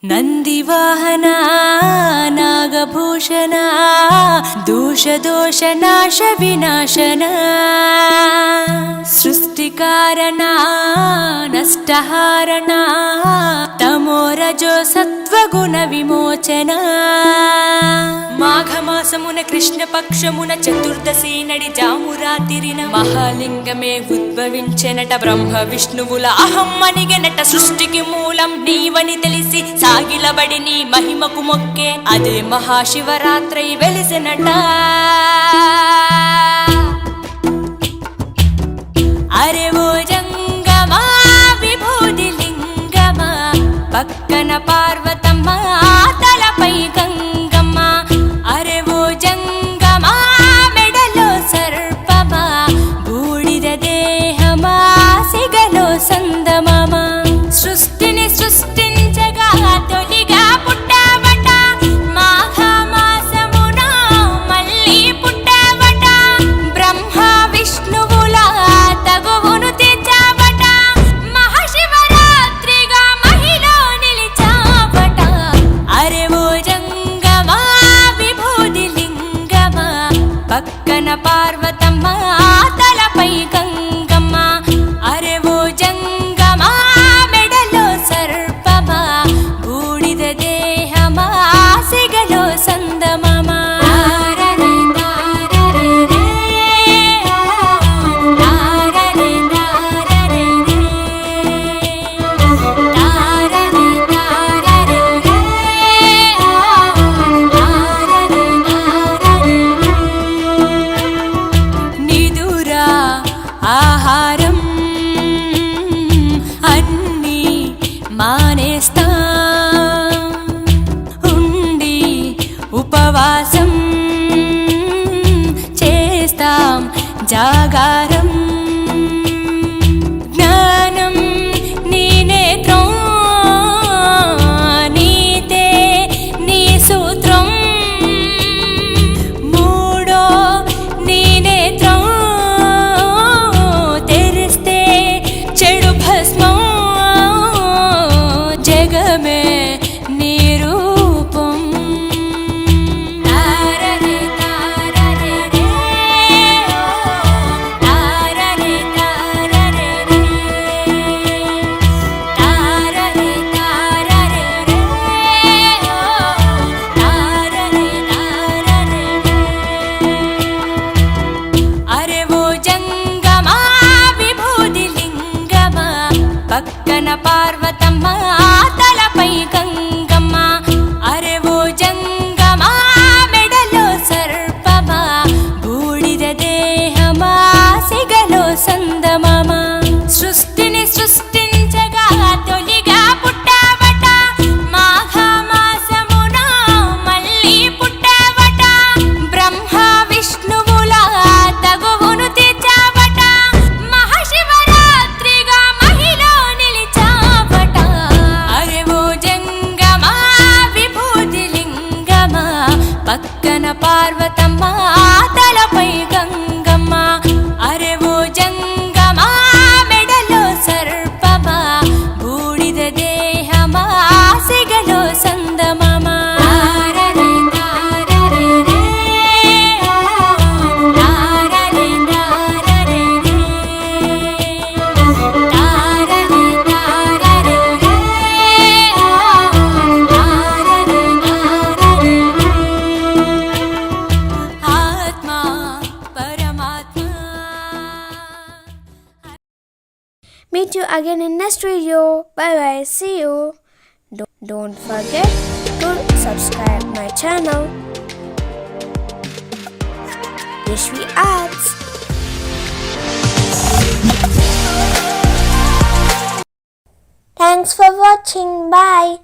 ನಂದಿವಾಹನ ನಾಗಭೂಷಣ ದೋಷ ದೋಷ ನಾಶ ವಿನಾಶನ ಸೃಷ್ಟಿಕಾರಣ ನಷ್ಟಹಾರಣ తమోరజో సత్వగుణ విమోచన మాఘమాసమున కృష్ణపక్షమున చతుర్దశి నడి జామురాతిరిన మహాలింగమే ఉద్భవించెనట బ్రహ్మ విష్ణువుల అహం అనిగెనట సృష్టికి మూలం నీవని తెలిసి సాగిలబడి నీ మహిమకు మొక్కే అదే మహాశివరాత్రి వెలిసెనట అరే ఓ జంగమా విభూది లింగమా పక్కన పార్వతమ్మ తలపై గంగమ్మ అరే ఓ జంగమా మెడలో సర్పమా బూడిద దేహమా సిగలో సందమమా సృష్టిని సృష్టించగా తొలిగా పుట్టావట మాఘమాసమున మళ్ళీ పుట్టావట బ్రహ్మ విష్ణువుల తగువును తెచ్చావట మహాశివరాత్రిగా మహిలో నిలిచావట అరే ఓ జంగమా విభూది లింగమా పక్కన పార్వతమ్మ తలపై గంగమ్మ అరే ఓ జంగమా మెడలో సర్పమా బూడిద దేహమా సిగలో సందమమా నిదురా ఆహారం అన్నీ మానేస్తా ఉండి ఉపవాసం చేస్తాం జాగారం జ్ఞానం నీ నేత్రం నీతే నీ సూత్రం మూడో నీ నేత్రం తెరిస్తే చెడు భస్మం జగమే నీ రూపం తారరే తారరే రే తారరే తారరే రే తారరే తారరే రే తారరే తారరే అరే ఓ జంగమా విభూది లింగమా పక్కన పార్వతమ్మ తలపై గంగమ్మ అరే ఓ జంగమా మెడలో సర్పమా బూడిద దేహమా సిగలో సందమమా సృష్టిని సృష్టించగా తొలిగా పుట్టావట మాఘమాసమున మళ్ళీ పుట్టావట బ్రహ్మ విష్ణువుల తగువును తెచ్చావట మహాశివరాత్రిగా మహిలో నిలిచావట అరే ఓ జంగమా విభూది లింగమా పక్కన పార్వతమ్మ తలపై గంగమ్మ అరే ఓ జంగమా మెడలో సర్పమా బూడిద దేహమా సిగలో సందమమా తారరే తారరే రే తారరే తారరే రే తారరే తారరే రే తారరే తారరే ఆత్మ పరమాత్మ Meet you again in next video. Bye bye. See you. Don't forget to subscribe my channel. Rishvi Arts. Thanks for watching. Bye.